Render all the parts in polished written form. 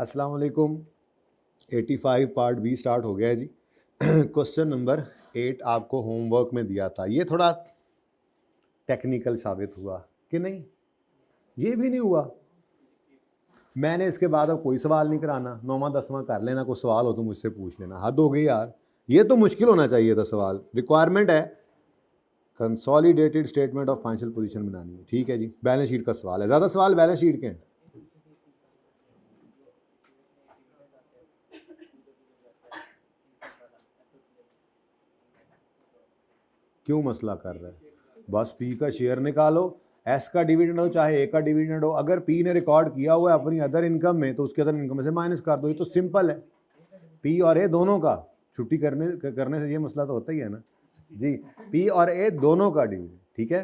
अस्सलाम वालेकुम। 85 part B start हो गया है जी। क्वेश्चन नंबर 8 आपको होमवर्क में दिया था। ये थोड़ा टेक्निकल साबित हुआ कि नहीं? ये भी नहीं हुआ। मैंने इसके बाद अब कोई सवाल नहीं कराना, 9वां 10वां कर लेना, कोई सवाल हो तो मुझसे पूछ लेना। हद हो गई यार, ये तो मुश्किल होना चाहिए था सवाल। रिक्वायरमेंट है consolidated statement of financial position बनानी है। ठीक है जी, बैलेंस शीट का सवाल है। ज़्यादा सवाल बैलेंस शीट के हैं। क्यों मसला कर रहा है? बस पी का शेयर निकालो, एस का डिविडेंड हो चाहे ए का डिविडेंड हो। अगर पी ने रिकॉर्ड किया हुआ है अपनी अदर इनकम में तो उसके अदर इनकम में से माइनस कर दो। ये तो सिंपल है, पी और ए दोनों का। छुट्टी करने से ये मसला तो होता ही है ना जी। पी और ए दोनों का डिविडेंड, ठीक है।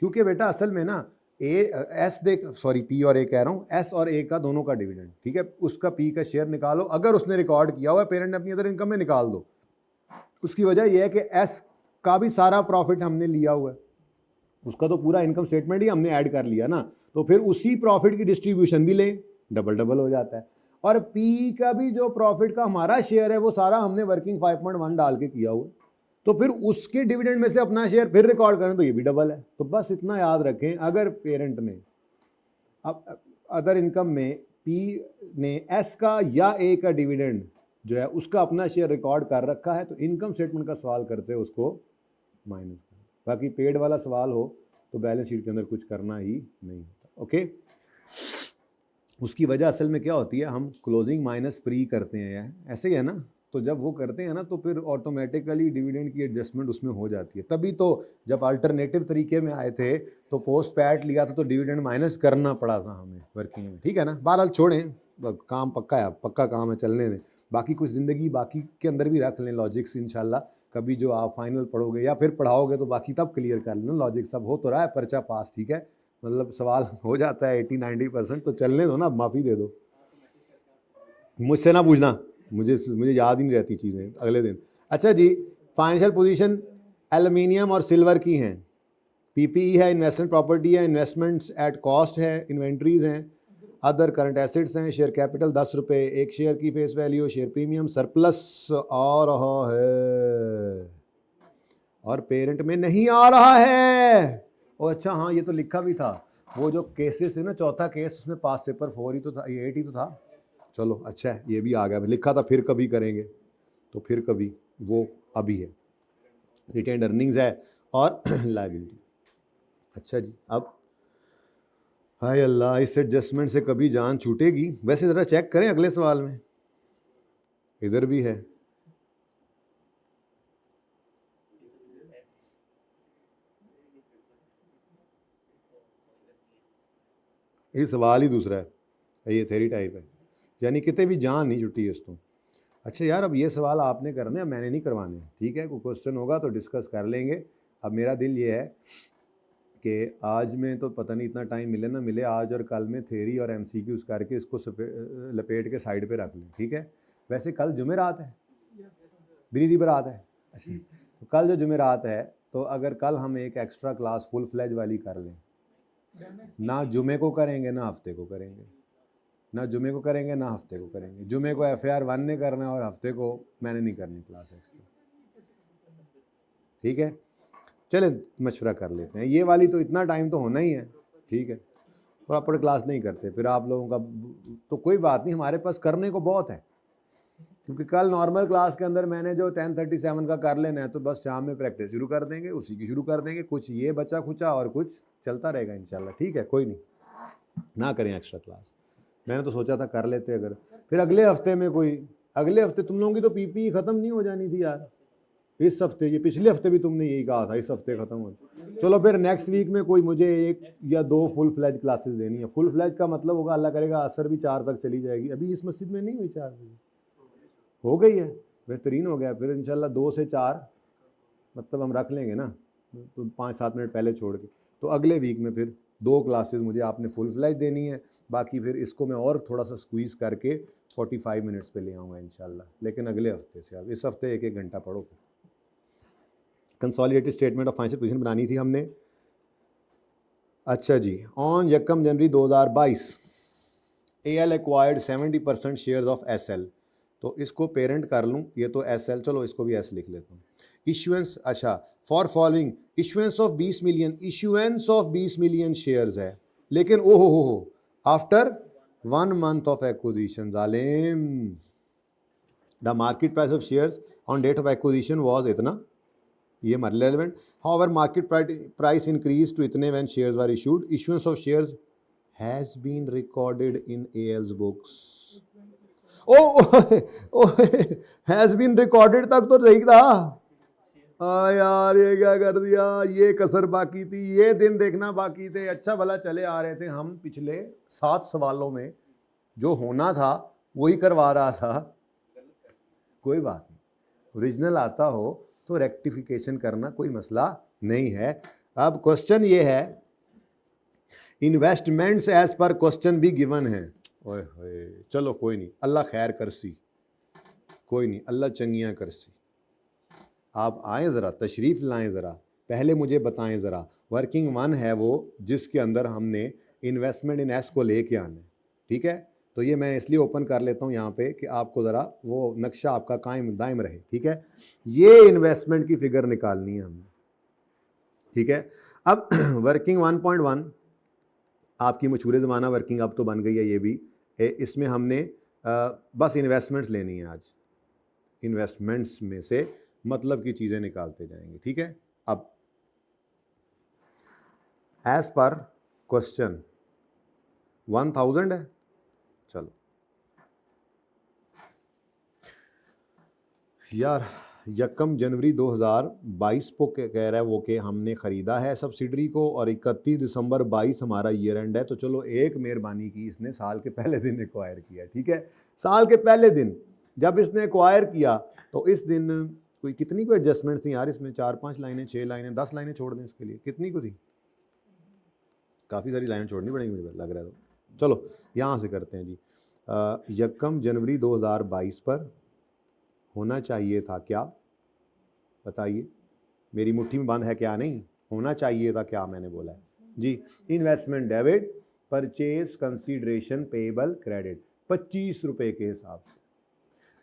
क्योंकि बेटा असल में ना पी और ए कह रहा हूँ, एस और ए का दोनों का डिविडेंड, ठीक है। उसका पी का शेयर निकालो, अगर उसने रिकॉर्ड किया हुआ है पेरेंट ने अपनी अदर इनकम में, निकाल दो। उसकी वजह यह है कि एस का भी सारा प्रॉफिट हमने लिया हुआ है, उसका तो पूरा इनकम स्टेटमेंट ही हमने ऐड कर लिया ना, तो फिर उसी प्रॉफिट की डिस्ट्रीब्यूशन भी लें, डबल डबल हो जाता है। और पी का भी जो प्रॉफिट का हमारा शेयर है वो सारा हमने वर्किंग 5.1 डाल के किया हुआ, तो फिर उसके डिविडेंड में से अपना शेयर फिर रिकॉर्ड करें तो ये भी डबल है। तो बस इतना याद रखें, अगर पेरेंट ने अब अदर इनकम में पी ने एस का या ए का डिविडेंड जो है उसका अपना शेयर रिकॉर्ड कर रखा है तो इनकम स्टेटमेंट का सवाल करते हैं उसको माइनस करें। बाकी पेड वाला सवाल हो तो बैलेंस शीट के अंदर कुछ करना ही नहीं होता। ओके, उसकी वजह असल में क्या होती है, हम क्लोजिंग माइनस प्री करते हैं, ऐसे ही है ना। तो जब वो करते हैं ना तो फिर ऑटोमेटिकली डिविडेंड की एडजस्टमेंट उसमें हो जाती है। तभी तो जब अल्टरनेटिव तरीके में आए थे तो पोस्ट पैट लिया था तो डिविडेंड माइनस करना पड़ा था हमें वर्किंग में, ठीक है ना। बहरहाल छोड़ें, काम पक्का है, पक्का काम है, चलने दें। बाकी कुछ ज़िंदगी बाकी के अंदर भी रख लें लॉजिक्स, इंशाल्लाह कभी जो आप फाइनल पढ़ोगे या फिर पढ़ाओगे तो बाकी तब क्लियर कर लेना। लॉजिक सब हो तो रहा है, पर्चा पास, ठीक है। मतलब सवाल हो जाता है 80-90%, तो चलने दो ना, माफ़ी दे दो। मुझसे ना पूछना, मुझे याद ही नहीं रहती चीज़ें अगले दिन। अच्छा जी, फाइनेंशियल पोजीशन एल्युमिनियम और सिल्वर की हैं। पीपीई है, इन्वेस्टमेंट प्रॉपर्टी है, इन्वेस्टमेंट्स एट कॉस्ट है, इन्वेंट्रीज हैं, अदर करंट एसेट्स हैं, शेयर कैपिटल 10 रुपये एक शेयर की face value, share premium, surplus आ रहा है और पेरेंट में नहीं आ रहा है। और अच्छा हाँ, ये तो लिखा भी था, वो जो केसेस है ना, चौथा केस उसमें पास पेपर 4 ही तो था, ये 8 ही तो था। चलो अच्छा है, ये भी आ गया। लिखा था फिर कभी करेंगे, तो फिर कभी, वो अभी है। रिटेन्ड अर्निंग्स है और लायबिलिटी। अच्छा जी, अब हाय अल्लाह, इस एडजस्टमेंट से कभी जान छूटेगी। वैसे ज़रा चेक करें अगले सवाल में, इधर भी है, ये सवाल ही दूसरा है, ये थेरी टाइप है, यानी कितने भी जान नहीं छुट्टी है इस तो। अच्छा यार, अब ये सवाल आपने करने हैं, मैंने नहीं करवाने, ठीक है। कोई क्वेश्चन होगा तो डिस्कस कर लेंगे। अब मेरा दिल ये है कि आज में तो पता नहीं इतना टाइम मिले ना मिले, आज और कल में थेरी और MCQs करके इसको लपेट के साइड पे रख लें, ठीक है। वैसे कल जुमेरात है, बिलीदी बरात है। अच्छा, तो कल जो जुमेरात है तो अगर कल हम एक एक्स्ट्रा क्लास फुल फ्लैज वाली कर लें, ना जुमे को करेंगे ना हफ्ते को करेंगे, ना जुमे को करेंगे ना हफ्ते को करेंगे। जुमे को FAR 1 ने करना है और हफ्ते को मैंने नहीं करनी क्लास एक्स्ट्रा, ठीक है। चले मशवरा कर लेते हैं, ये वाली तो इतना टाइम तो होना ही है, ठीक है। प्रॉपर क्लास नहीं करते फिर आप लोगों का, तो कोई बात नहीं, हमारे पास करने को बहुत है। क्योंकि कल नॉर्मल क्लास के अंदर मैंने जो 10:37 का कर लेना है तो बस शाम में प्रैक्टिस शुरू कर देंगे, उसी की शुरू कर देंगे। कुछ ये बचा खुचा और कुछ चलता रहेगा इंशाल्लाह, ठीक है। कोई नहीं, ना करें एक्स्ट्रा क्लास। मैंने तो सोचा था कर लेते, अगर फिर अगले हफ्ते में कोई, अगले हफ्ते तुम लोगों की तो PPE ख़त्म नहीं हो जानी थी यार इस हफ्ते। ये पिछले हफ्ते भी तुमने यही कहा था इस हफ्ते ख़त्म हो। चलो फिर नेक्स्ट वीक में कोई मुझे 1 या 2 फुल फ्लैज क्लासेस देनी है। फुल फ्लैज का मतलब होगा अल्लाह करेगा असर भी 4 तक चली जाएगी। अभी इस मस्जिद में नहीं हुई 4 बजे, हो गई है, बेहतरीन हो गया। फिर इंशाल्लाह 2 से 4 मतलब हम रख लेंगे ना, तो 5-7 मिनट पहले छोड़ के। तो अगले वीक में फिर 2 क्लासेस मुझे आपने फुल फ्लैज देनी है। बाकी फिर इसको मैं और थोड़ा सा स्क्वीज़ करके 45 मिनट्स पे ले आऊँगा इंशाल्लाह, लेकिन अगले हफ्ते से। अब इस हफ्ते 1-1 घंटा पढ़ो। Consolidated statement of financial position बनानी थी हमने। अच्छा जी, on 1 January 2022 AL acquired 70% shares of SL, तो इसको पेरेंट कर लूँ, ये तो SL, चलो इसको भी S लिख लेता हूँ। इशुएंस, अच्छा, for following issuance of 20 million, issuance of 20 million shares है, लेकिन ओ हो आफ्टर 1 month ऑफ एक्विजिशन, जालिम, the market price of shares on date of acquisition was इतना, ये हमारे relevant. However market price increase to इतने when shares were issued, issuance of shares has been recorded in AL's books. ओ has been recorded तक तो सही था। यार ये क्या कर दिया, ये कसर बाकी थी, ये दिन देखना बाकी थे। अच्छा भला चले आ रहे थे हम पिछले 7 सवालों में, जो होना था वही करवा रहा था। कोई बात नहीं, ओरिजिनल आता हो तो रेक्टिफिकेशन करना कोई मसला नहीं है। अब क्वेश्चन ये है, इन्वेस्टमेंट्स एज पर क्वेश्चन भी गिवन है। ओए होए, चलो कोई नहीं, अल्लाह खैर करसी, कोई नहीं, अल्लाह चंगियाँ करसी। आप आएँ ज़रा, तशरीफ़ लाएँ ज़रा, पहले मुझे बताएं ज़रा, वर्किंग 1 है वो जिसके अंदर हमने इन्वेस्टमेंट इन एस को लेके आना है, ठीक है। तो ये मैं इसलिए ओपन कर लेता हूँ यहाँ पे कि आपको ज़रा वो नक्शा आपका कायम दायम रहे, ठीक है। ये इन्वेस्टमेंट की फ़िगर निकालनी है हमने, ठीक है। अब वर्किंग 1.1 आपकी मशहूर ज़माना वर्किंग अब तो बन गई है ये भी, इसमें हमने बस इन्वेस्टमेंट्स लेनी है आज, इन्वेस्टमेंट्स में से मतलब की चीज़ें निकालते जाएंगे, ठीक है। अब एज पर क्वेश्चन 1000 है, चलो यार, 1 जनवरी 2022 को कह रहा है वो कि हमने ख़रीदा है सब्सिडरी को, और 31 दिसंबर 22 हमारा ईयर एंड है। तो चलो एक मेहरबानी की, इसने साल के पहले दिन एक्वायर किया, ठीक है। साल के पहले दिन जब इसने एक्वायर किया तो इस दिन कोई कितनी को एडजस्टमेंट थी यार इसमें, 4-5 लाइनें, 6 लाइनें, 10 लाइनें छोड़ दें इसके लिए, कितनी को थी? काफ़ी सारी लाइनें छोड़नी पड़ेंगी मुझे लग रहा है। तो चलो यहाँ से करते हैं जी। 1 जनवरी 2022 पर होना चाहिए था क्या, बताइए, मेरी मुट्ठी में बंद है क्या? नहीं, होना चाहिए था क्या मैंने बोला है जी। Investment debit, purchase consideration payable credit, 25 रुपये के हिसाब से,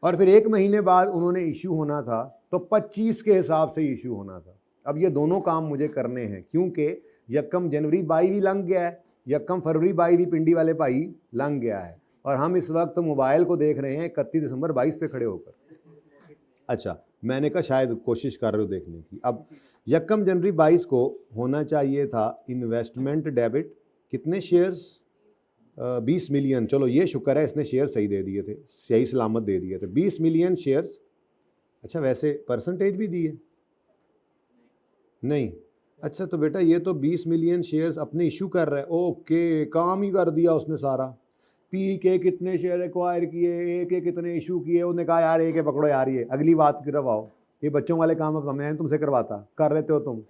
और फिर 1 महीने बाद उन्होंने इशू होना था तो 25 के हिसाब से इशू होना था। अब ये दोनों काम मुझे करने हैं, क्योंकि 1 जनवरी 22 भी लंघ गया है, 1 फरवरी 22 भी पिंडी वाले भाई लंघ गया है, और हम इस वक्त मोबाइल को देख रहे हैं 31 दिसंबर 22 पे खड़े होकर। अच्छा, मैंने कहा शायद कोशिश कर रहे हो देखने की। अब 1 जनवरी 22 को होना चाहिए था इन्वेस्टमेंट डेबिट, कितने शेयर्स? 20 मिलियन, चलो ये शुक्र है इसने शेयर सही दे दिए थे, सही सलामत दे दिए थे, 20 मिलियन शेयर्स। अच्छा, वैसे परसेंटेज भी दी है? नहीं। अच्छा, तो बेटा ये तो 20 मिलियन शेयर्स अपने इशू कर रहा है, ओके, काम ही कर दिया उसने सारा। पी के कितने शेयर एक्वायर किए, ए के कितने इशू किए, उन्होंने कहा यार ए के पकड़ो यार, ये अगली बात करवाओ, ये बच्चों वाले काम अब मैं तुमसे करवाता, कर लेते हो तुम,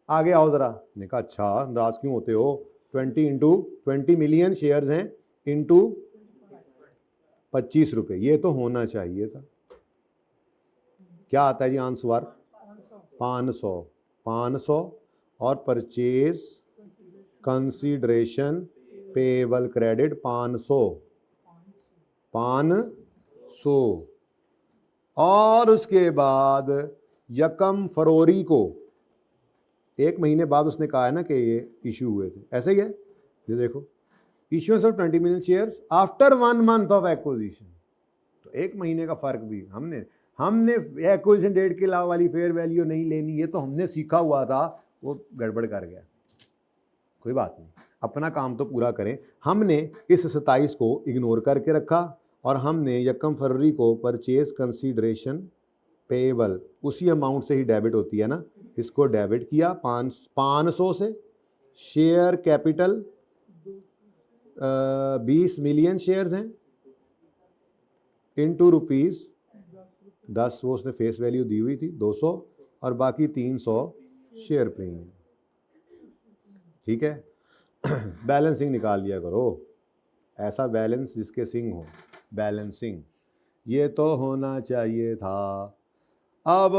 आगे आओ ज़रा। ने कहा अच्छा नाराज़ क्यों होते हो, 20 मिलियन शेयर्स हैं इंटू 25 रुपये, ये तो होना चाहिए था। क्या आता है जी आंसर? 500 और परचेज कंसीडरेशन पेएबल क्रेडिट 500, और उसके बाद 1 फरवरी को, 1 महीने बाद उसने कहा है ना कि ये इशू हुए थे, ऐसे ही है। ये देखो, issuance of 20 million shares after 1 month of acquisition, तो 1 महीने का फर्क भी हमने एक्विजिशन डेट के अलावा वाली फेयर वैल्यू नहीं लेनी, ये तो हमने सीखा हुआ था, वो गड़बड़ कर गया। कोई बात नहीं, अपना काम तो पूरा करें। हमने इस 27 को इग्नोर करके रखा, और हमने 1 फरवरी को परचेज कंसीडरेशन पेएबल उसी अमाउंट से ही डेबिट होती है ना, इसको डेबिट किया 500 से, शेयर कैपिटल 20 मिलियन शेयर्स हैं इनटू ₹10, वो उसने फेस वैल्यू दी हुई थी 200, और बाकी 300 शेयर प्रीमियम, ठीक है। बैलेंसिंग निकाल लिया करो, ऐसा बैलेंस जिसके सिंग हो, बैलेंसिंग, ये तो होना चाहिए था। अब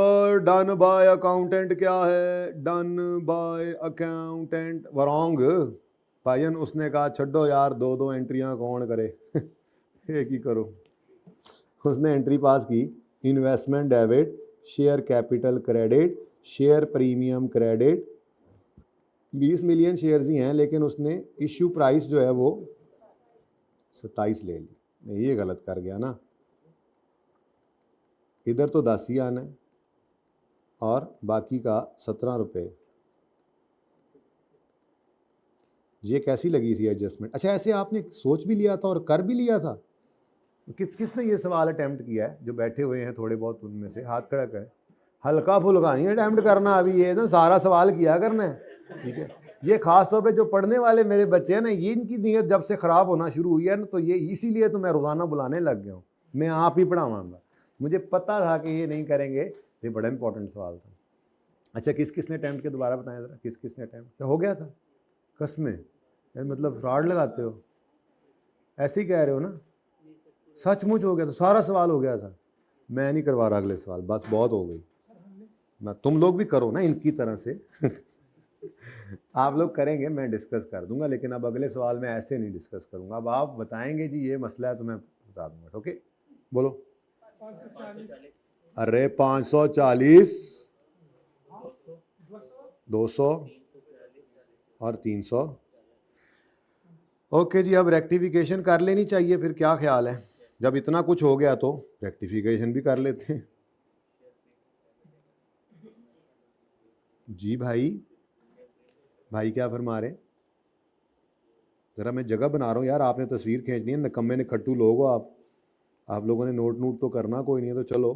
डन बाय अकाउंटेंट क्या है? Done by accountant wrong, Bhaijaan उसने कहा छड्डो यार, दो दो एंट्रियां कौन करे एक ही करो। उसने एंट्री पास की, investment debit, share capital credit, share premium credit. 20 million shares ही हैं, लेकिन उसने इश्यू प्राइस जो है वो 27 ले ली। नहीं, ये गलत कर गया ना, इधर तो 10 ही आना है और बाकी का 17 रुपये। ये कैसी लगी थी एडजस्टमेंट? अच्छा, ऐसे आपने सोच भी लिया था और कर भी लिया था? किसने ये सवाल अटेम्प्ट किया है? जो बैठे हुए हैं थोड़े बहुत, उनमें से हाथ खड़ा करें। हल्का फुल्का नहीं अटेम्प्ट करना, अभी ये ना सारा सवाल किया करना है, ठीक है? ये खास तौर पे जो पढ़ने वाले मेरे बच्चे हैं ना, ये इनकी नीयत जब से ख़राब होना शुरू हुई है ना, तो ये इसीलिए तो मैं रोज़ाना बुलाने लग गया हूँ। मैं आप ही पढ़ाऊँगा, मुझे पता था कि ये नहीं करेंगे। ये बड़ा इंपॉर्टेंट सवाल था। अच्छा, किस किसने अटैम्प्ट किया दोबारा बताएं ज़रा, किस किसने अटैम्प्ट किया? हो गया था? कसमें? मतलब फ्रॉड लगाते हो? ऐसे ही कह रहे हो ना? सचमुच हो गया था, सारा सवाल हो गया था? मैं नहीं करवा रहा अगले सवाल, बस बहुत हो गई ना। तुम लोग भी करो ना इनकी तरह से आप लोग करेंगे, मैं डिस्कस कर दूंगा, लेकिन अब अगले सवाल में ऐसे नहीं डिस्कस करूंगा। अब आप बताएंगे जी ये मसला है तो मैं बता दूंगा। ओके, बोलो। 540। अरे 540, 200 और 300। ओके जी, अब रेक्टिफिकेशन कर लेनी चाहिए, फिर क्या ख्याल है? जब इतना कुछ हो गया तो रेक्टिफिकेशन भी कर लेते हैं। जी भाई, भाई क्या फरमा रहे? ज़रा मैं जगह बना रहा हूँ यार, आपने तस्वीर खींचनी है, नकम्मे ने खट्टू लोग हो आप लोगों ने नोट तो करना कोई नहीं है, तो चलो।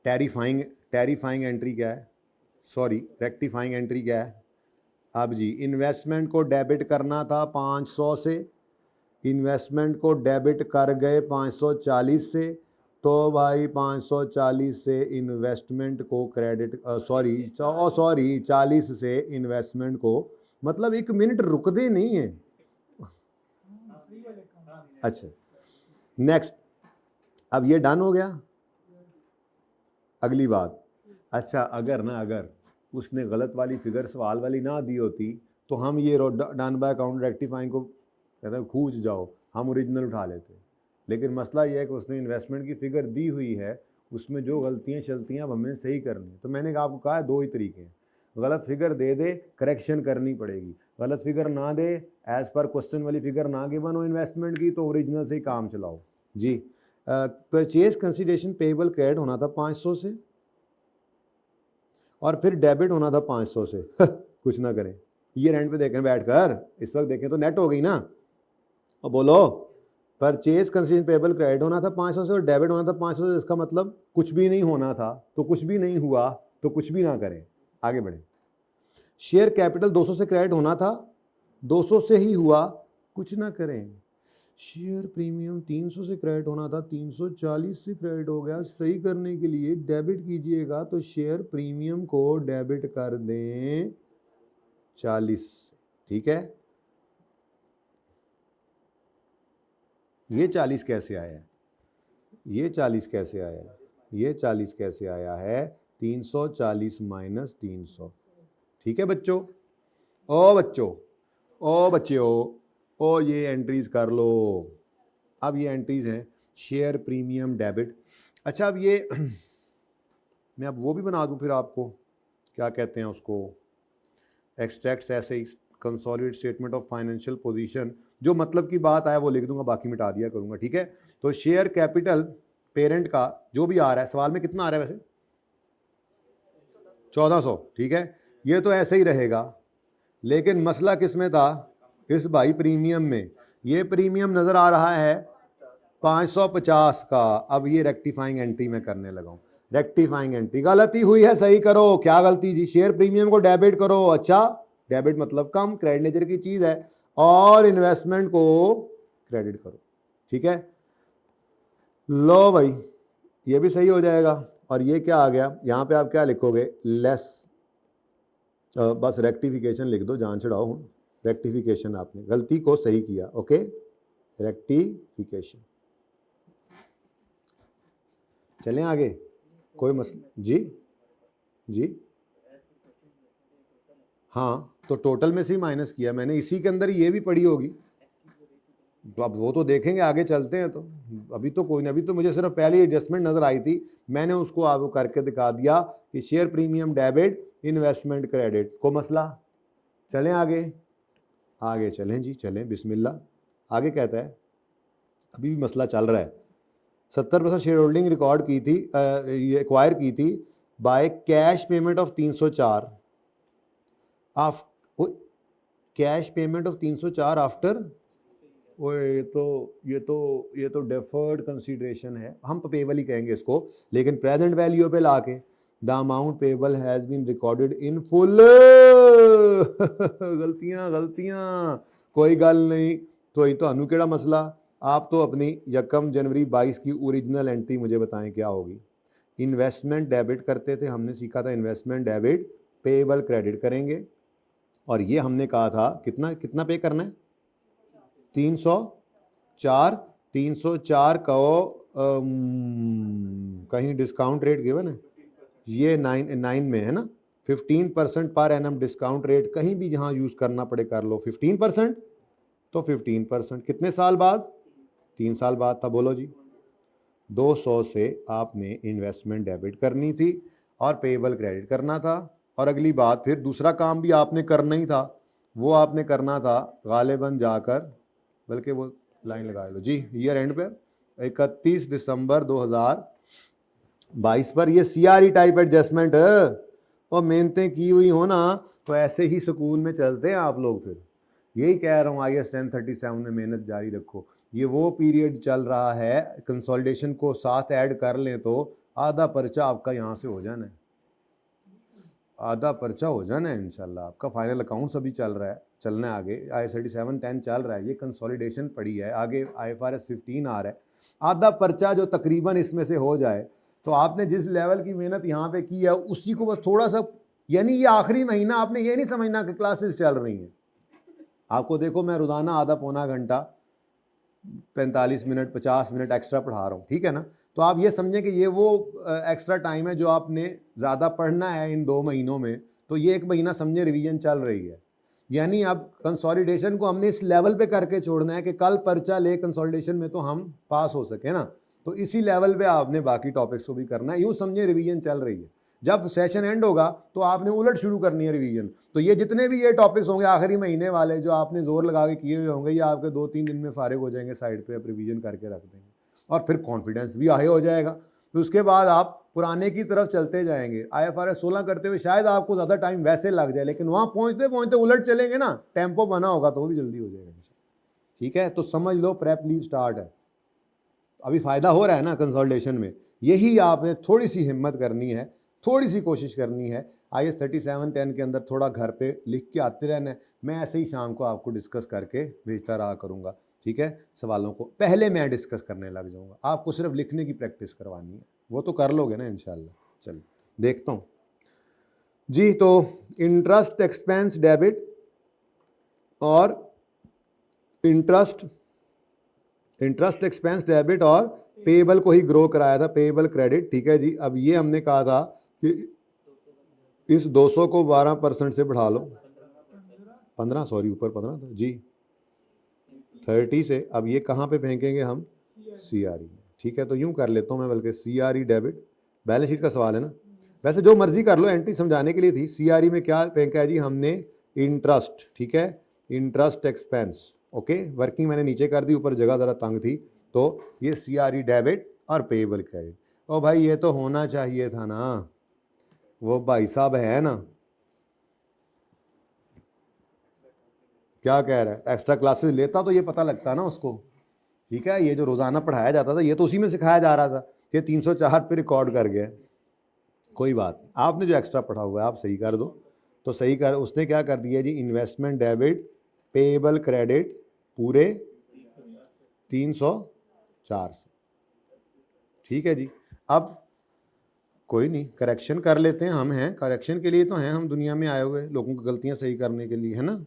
टेरिफाइंग एंट्री क्या है? सॉरी, रेक्टिफाइंग एंट्री क्या है? अब जी, इन्वेस्टमेंट को डेबिट करना था 500 से, इन्वेस्टमेंट को डेबिट कर गए 540 से, तो भाई 540 से इन्वेस्टमेंट को क्रेडिट, सॉरी 40 से इन्वेस्टमेंट को, मतलब 1 मिनट रुकते नहीं है। अच्छा, नेक्स्ट, अब ये डन हो गया। अगली बात, अच्छा अगर उसने गलत वाली फिगर सवाल वाली ना दी होती तो हम ये डन बाय अकाउंट रेक्टिफाइंग को कहते हैं खूंच जाओ, हम ओरिजिनल उठा लेते। लेकिन मसला ये है कि उसने इन्वेस्टमेंट की फिगर दी हुई है, उसमें जो गलतियाँ चलती हैं अब हमें सही करनी है। तो मैंने आपको कहा है 2 ही तरीके हैं, गलत फिगर दे दे, करेक्शन करनी पड़ेगी। गलत फिगर ना दे, एज पर क्वेश्चन वाली फिगर ना गिवन हो इन्वेस्टमेंट की, तो ओरिजिनल से ही काम चलाओ जी। परचेज कंसिडरेशन पेबल क्रेडिट होना था 500 से, और फिर डेबिट होना था 500 से कुछ ना करें, ये रेंट पे देखें बैठकर, इस वक्त देखें तो नेट हो गई ना। और बोलो, परचेज कंसिडरेशन पेबल क्रेडिट होना था 500 से और डेबिट होना था 500 से, इसका मतलब कुछ भी नहीं होना था, तो कुछ भी नहीं हुआ, तो कुछ भी ना करें, आगे बढ़ें। शेयर कैपिटल 200 से क्रेडिट होना था, 200 से ही हुआ, कुछ ना करें। शेयर प्रीमियम 300 से क्रेडिट होना था, 340 से क्रेडिट हो गया, सही करने के लिए डेबिट कीजिएगा, तो शेयर प्रीमियम को डेबिट कर दें 40, ठीक है? ये 40 कैसे आया? ये 40 कैसे आया? ये 40 कैसे आया है? 340 माइनस 300, ठीक है बच्चों? ओ बच्चों, ओ बच्चों, ओ ये एंट्रीज कर लो। अब ये एंट्रीज हैं शेयर प्रीमियम डेबिट। अच्छा, अब ये मैं अब वो भी बना दूं फिर आपको, क्या कहते हैं उसको, एक्सट्रैक्ट्स ऐसे ही, consolidated statement of financial position, जो मतलब की बात आया वो लिख दूंगा, बाकी मिटा दिया करूंगा, ठीक है? तो शेयर कैपिटल पेरेंट का जो भी आ रहा है, सवाल में कितना आ रहा है वैसे? 1400, ठीक है? ये तो ऐसे ही रहेगा, लेकिन मसला किस में था? इस भाई प्रीमियम में। ये प्रीमियम नज़र आ रहा है 550 का। अब ये रेक्टिफाइंग एंट्री में करने लगा हूं। रेक्टिफाइंग एंट्री, गलती हुई है सही करो। क्या गलती जी? शेयर प्रीमियम को डेबिट करो। अच्छा, डेबिट मतलब कम, क्रेडिट नेचर की चीज है, और इन्वेस्टमेंट को क्रेडिट करो, ठीक है? लो भाई, ये भी सही हो जाएगा। और ये क्या आ गया? यहां पे आप क्या लिखोगे? लेस, बस रेक्टिफिकेशन लिख दो, जान छड़ाओ। रेक्टिफिकेशन, आपने गलती को सही किया, ओके? रेक्टिफिकेशन। चलें आगे, कोई मसला? जी जी, हाँ, तो टोटल में से ही माइनस किया मैंने, इसी के अंदर ये भी पड़ी होगी। तो अब वो तो देखेंगे, आगे चलते हैं। तो अभी तो कोई नहीं, अभी तो मुझे सिर्फ पहली एडजस्टमेंट नज़र आई थी, मैंने उसको आपको करके दिखा दिया कि share premium debit, investment credit को मसला। चलें आगे, आगे चलें जी, चलें बिस्मिल्लाह। आगे कहता है, अभी भी मसला चल रहा है। 70% शेयर होल्डिंग रिकॉर्ड की थी, ये एक्वायर की थी by cash payment of 304 cash payment of 304 after. ये तो डेफर्ड कंसीडरेशन है, हम पेबल ही कहेंगे इसको, लेकिन प्रेजेंट वैल्यू पे लाके the amount payable has been recorded in full. गलतियां कोई गल नहीं। तो ਤੁਹਾਨੂੰ ਕਿਹੜਾ मसला, आप तो अपनी 1 जनवरी 22 की ओरिजिनल एंट्री मुझे बताएं क्या होगी। इन्वेस्टमेंट डेबिट करते थे, हमने सीखा था इन्वेस्टमेंट डेबिट, पेबल क्रेडिट करेंगे, और ये हमने कहा था कितना कितना पे करना है, 304 को कहीं डिस्काउंट रेट गिवन है, ये 9 में है ना, 15% पर एनम डिस्काउंट रेट, कहीं भी जहां यूज करना पड़े कर लो 15%, तो 15% कितने साल बाद, 3 साल बाद था। बोलो जी, 200 से आपने इन्वेस्टमेंट डेबिट करनी थी और पेबल क्रेडिट करना था। और अगली बात, फिर दूसरा काम भी आपने करना ही था, वो आपने करना था गालिबन जाकर, बल्कि वो लाइन लगा लो जी, ईयर एंड पर 31 दिसंबर 2022 पर ये CRE टाइप एडजस्टमेंट और मेहनतें की हुई हो ना, तो ऐसे ही सुकून में चलते हैं आप लोग। फिर यही कह रहा हूँ, IAS 1037 में मेहनत जारी रखो। ये वो पीरियड चल रहा है, कंसोलिडेशन को साथ ऐड कर लें तो आधा पर्चा आपका यहाँ से हो जाना है, आधा पर्चा हो जाना है इंशाल्लाह। आपका फाइनल अकाउंट्स अभी चल रहा है, चलना है आगे, IAS 3710 चल रहा है, ये कंसोलिडेशन पड़ी है, आगे IFRS 15 आ रहा है। आधा पर्चा जो तकरीबन इसमें से हो जाए, तो आपने जिस लेवल की मेहनत यहाँ पे की है उसी को बस थोड़ा सा, यानी ये आखिरी महीना आपने ये नहीं समझना कि क्लासेस चल रही हैं। आपको देखो, मैं रोज़ाना आधा पौना घंटा 45 मिनट 50 मिनट एक्स्ट्रा पढ़ा रहा हूँ, ठीक है ना। तो आप ये समझें कि ये वो एक्स्ट्रा टाइम है जो आपने ज़्यादा पढ़ना है इन 2 महीनों में, तो ये 1 महीना समझे रिवीजन चल रही है। यानी अब कंसोलिडेशन को हमने इस लेवल पे करके छोड़ना है कि कल पर्चा ले कंसोलिडेशन में तो हम पास हो सके ना, तो इसी लेवल पे आपने बाकी टॉपिक्स को भी करना है। यूँ समझे रिवीजन चल रही है, जब सेशन एंड होगा तो आपने उलट शुरू करनी है रिवीजन। तो ये जितने भी ये टॉपिक्स होंगे आखिरी महीने वाले जो आपने जोर लगा के किए हुए होंगे, ये आपके 2-3 दिन में फारिग हो जाएंगे, साइड पे आप रिवीजन करके रख देंगे, और फिर कॉन्फिडेंस भी हाई हो जाएगा। तो उसके बाद आप पुराने की तरफ चलते जाएंगे। IFRS 16 करते हुए शायद आपको ज़्यादा टाइम वैसे लग जाए, लेकिन वहाँ पहुँचते पहुँचते उलट चलेंगे ना, टेम्पो बना होगा तो वो भी जल्दी हो जाएगा, ठीक है। तो समझ लो प्रेप लीव स्टार्ट है, अभी फ़ायदा हो रहा है ना कंसोलिडेशन में। यही आपने थोड़ी सी हिम्मत करनी है, थोड़ी सी कोशिश करनी है। IAS 3710 के अंदर थोड़ा घर पे लिख के आते रहना है, मैं ऐसे ही शाम को आपको डिस्कस करके भेजता रहा करूँगा, ठीक है। सवालों को पहले मैं डिस्कस करने लग जाऊँगा, आपको सिर्फ लिखने की प्रैक्टिस करवानी है, वो तो कर लोगे ना इंशाल्लाह। चलिए देखता हूँ जी। तो इंटरेस्ट एक्सपेंस डेबिट और इंटरेस्ट एक्सपेंस डेबिट और पेबल को ही ग्रो कराया था, पेबल क्रेडिट, ठीक है जी। अब ये हमने कहा था कि इस 200 को 12% से बढ़ा लो, 15 सॉरी ऊपर 15 था जी, 30 से। अब ये कहाँ पे फेंकेंगे हम, CRE में, ठीक है। तो यूँ कर लेता हूँ मैं, बल्कि CRE डेबिट, बैलेंस शीट का सवाल है ना, वैसे जो मर्जी कर लो, एंट्री समझाने के लिए थी। CRE में क्या फेंका है जी हमने, इंटरेस्ट, ठीक है, इंटरेस्ट एक्सपेंस, ओके। वर्किंग मैंने नीचे कर दी, ऊपर जगह ज़रा तंग थी, तो ये CRE डेबिट और पेबल क्रेडिट। ओ भाई ये तो होना चाहिए था ना, वो भाई साहब है ना, क्या कह रहा है, एक्स्ट्रा क्लासेस लेता तो ये पता लगता ना उसको, ठीक है। ये जो रोज़ाना पढ़ाया जाता था ये तो उसी में सिखाया जा रहा था कि 304 पे रिकॉर्ड कर गया। कोई बात, आपने जो एक्स्ट्रा पढ़ा हुआ है आप सही कर दो, तो सही कर। उसने क्या कर दिया जी, इन्वेस्टमेंट डेबिट पेबल क्रेडिट पूरे 304 से, ठीक है जी। अब कोई नहीं, करेक्शन कर लेते हैं, हम हैं करेक्शन के लिए तो हैं, हम दुनिया में आए हुए लोगों की गलतियां सही करने के लिए, है ना।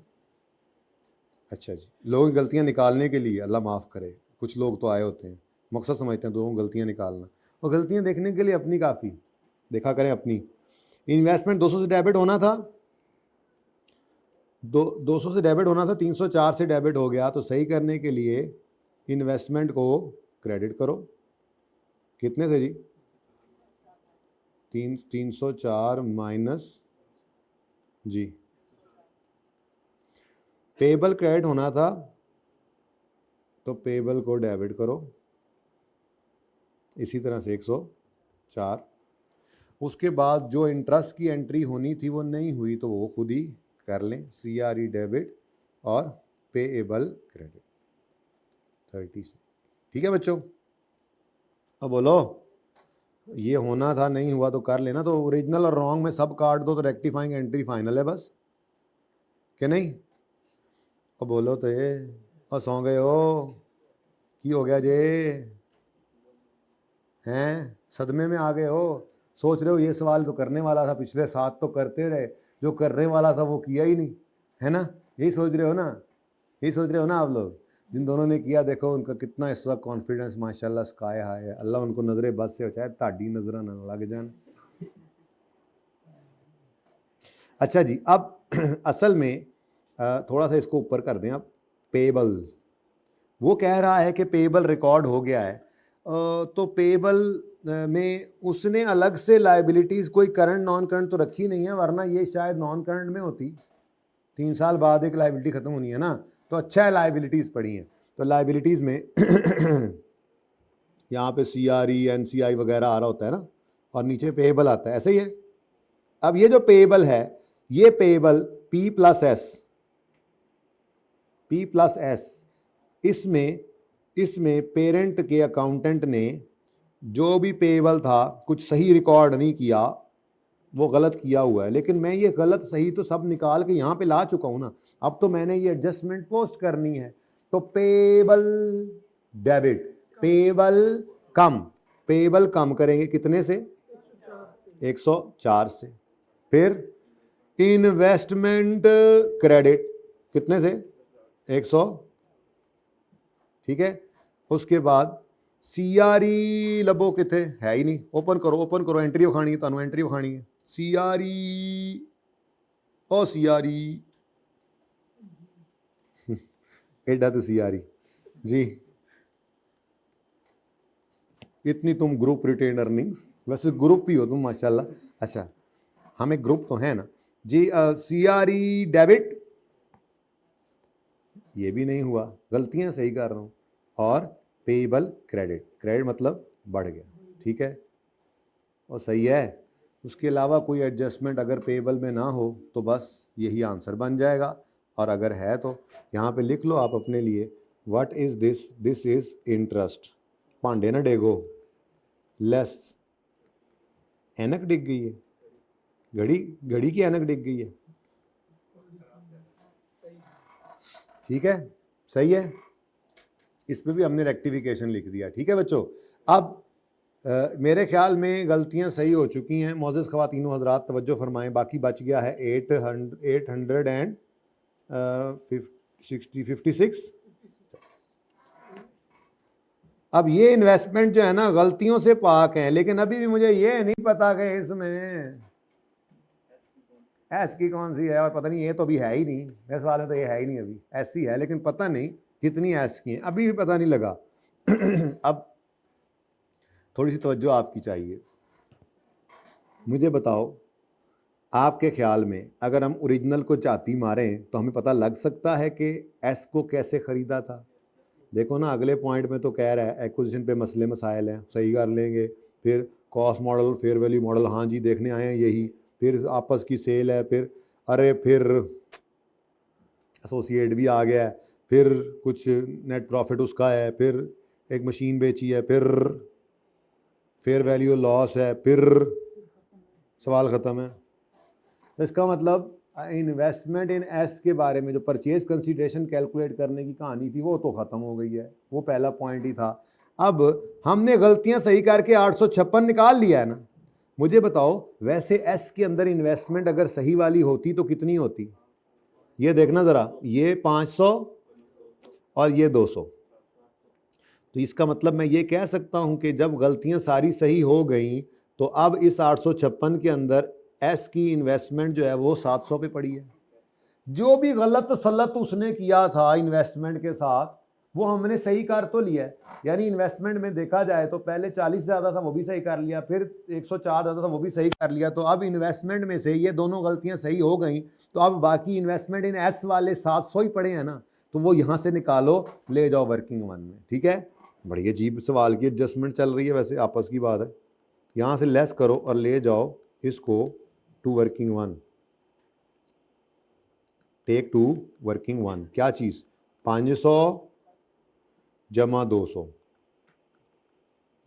अच्छा जी, लोगों की गलतियां निकालने के लिए, अल्लाह माफ़ करे, कुछ लोग तो आए होते हैं मकसद समझते हैं लोगों की गलतियां निकालना, और गलतियां देखने के लिए अपनी काफ़ी देखा करें अपनी। इन्वेस्टमेंट 200 से डेबिट होना था, 200 से डेबिट होना था, 304 से डेबिट हो गया। तो सही करने के लिए इन्वेस्टमेंट को क्रेडिट करो। कितने से जी? 304 माइनस जी, पेबल क्रेडिट होना था तो पेबल को डेबिट करो, इसी तरह से 104। उसके बाद जो इंटरेस्ट की एंट्री होनी थी वो नहीं हुई तो वो खुद ही कर लें, CRE डेबिट और पेएबल क्रेडिट 30 से। ठीक है बच्चों, अब बोलो ये होना था नहीं हुआ तो कर लेना। तो ओरिजिनल और रॉन्ग में सब काट दो तो रेक्टिफाइंग एंट्री फाइनल है बस, क्या नहीं? अब बोलो तो ये, और सौ गए हो की हो गया जे? हैं सदमे में आ गए हो? सोच रहे हो ये सवाल तो करने वाला था, पिछले 7 तो करते रहे, जो करने वाला था वो किया ही नहीं, है ना? यही सोच रहे हो ना? यही सोच रहे हो ना आप लोग? जिन दोनों ने किया देखो उनका कितना इस वक्त कॉन्फिडेंस माशाल्लाह स्काई हाई है। अल्लाह उनको नजरे बस से चाहे ताड़ी नजर ना लग जान। अच्छा जी, अब असल में थोड़ा सा इसको ऊपर कर दें। अब पेबल, वो कह रहा है कि पेबल रिकॉर्ड हो गया है, तो पेबल में उसने अलग से लाइबिलिटीज़ कोई करंट नॉन करंट तो रखी नहीं है, वरना ये शायद नॉन करंट में होती। 3 साल बाद एक लाइबिलिटी ख़त्म होनी है ना, तो अच्छा है लाइबिलिटीज़ पड़ी हैं। तो लाइबिलिटीज़ में यहाँ पे CRE NCI वगैरह आ रहा होता है ना, और नीचे पेबल आता है, ऐसे ही है। अब ये जो पेबल है, ये पेबल P+S, इसमें पेरेंट के अकाउंटेंट ने जो भी पेबल था कुछ सही रिकॉर्ड नहीं किया, वो गलत किया हुआ है। लेकिन मैं ये गलत सही तो सब निकाल के यहाँ पे ला चुका हूँ ना, अब तो मैंने ये एडजस्टमेंट पोस्ट करनी है। तो पेबल डेबिट, पेबल कम करेंगे कितने से? 104 से। फिर इन्वेस्टमेंट क्रेडिट कितने से? 100, ठीक है। उसके बाद CRE लबो कितने है ही नहीं, ओपन करो, एंट्री उखानी है, तुहानू एंट्री उखानी है। CRE ओ CRE एडा तो CRE जी, इतनी तुम ग्रुप रिटेन अर्निंग्स, वैसे ग्रुप ही हो तुम माशाल्लाह। अच्छा हम एक ग्रुप तो है ना जी। CRE डेबिट ये भी नहीं हुआ, गलतियां सही कर रहा हूँ। और पेबल क्रेडिट मतलब बढ़ गया, ठीक है, और सही है। उसके अलावा कोई एडजस्टमेंट अगर पेबल में ना हो तो बस यही आंसर बन जाएगा, और अगर है तो यहाँ पे लिख लो आप अपने लिए, what is this is interest. भांडे ना डेगो, लेस ऐनक डिग गई है, घड़ी की ऐनक डिग गई है, ठीक है, सही है। इस पे भी हमने रेक्टिफिकेशन लिख दिया, ठीक है बच्चों। अब मेरे ख्याल में गलतियां सही हो चुकी हैं। मोअज़्ज़ज़ ख़वातीनो हज़रात तवज्जो फरमाएं, बाकी बच गया है 856। अब ये इन्वेस्टमेंट जो है ना गलतियों से पाक है, लेकिन अभी भी मुझे ये नहीं पता कि इसमें एस की कौन सी है, और पता नहीं ये तो भी है ही नहीं, इस वाले तो ये है ही नहीं, अभी ऐसी है लेकिन पता नहीं कितनी एस की हैं, अभी भी पता नहीं लगा। अब थोड़ी सी तवज्जो आपकी चाहिए। मुझे बताओ, आपके ख्याल में अगर हम ओरिजिनल को चाती मारें तो हमें पता लग सकता है कि एस को कैसे ख़रीदा था? देखो ना अगले पॉइंट में तो कह रहा है एक्विजिशन पे मसले मसाइल हैं, सही कर लेंगे। फिर cost model, fair value model, हाँ जी देखने आए हैं यही। फिर आपस की सेल है, फिर फिर एसोसिएट भी आ गया है, फिर कुछ नेट प्रॉफिट उसका है, फिर एक मशीन बेची है, फिर फेयर वैल्यू लॉस है, फिर सवाल ख़त्म है। तो इसका मतलब इन्वेस्टमेंट इन एस के बारे में जो परचेज कंसीडरेशन कैलकुलेट करने की कहानी थी वो तो ख़त्म हो गई है, वो पहला पॉइंट ही था। अब हमने गलतियां सही करके 856 निकाल लिया है ना। मुझे बताओ वैसे एस के अंदर इन्वेस्टमेंट अगर सही वाली होती तो कितनी होती? ये देखना ज़रा, ये 500 और ये 200। तो इसका मतलब मैं ये कह सकता हूं कि जब गलतियां सारी सही हो गई तो अब इस 856 के अंदर एस की इन्वेस्टमेंट जो है वो 700 पे पड़ी है। जो भी गलत सलत उसने किया था इन्वेस्टमेंट के साथ वो हमने सही कर तो लिया है। यानी इन्वेस्टमेंट में देखा जाए तो पहले 40 ज़्यादा था वो भी सही कर लिया, फिर 104 ज़्यादा था वो भी सही कर लिया। तो अब इन्वेस्टमेंट में से ये दोनों गलतियां सही हो गई, तो अब बाकी इन्वेस्टमेंट इन एस वाले 700 ही पड़े हैं ना, तो वो यहाँ से निकालो, ले जाओ वर्किंग वन में। ठीक है, बड़ी अजीब सवाल की एडजस्टमेंट चल रही है, वैसे आपस की बात है। यहाँ से लेस करो और ले जाओ इसको to working one, take to working one. क्या चीज़? 500 जमा 200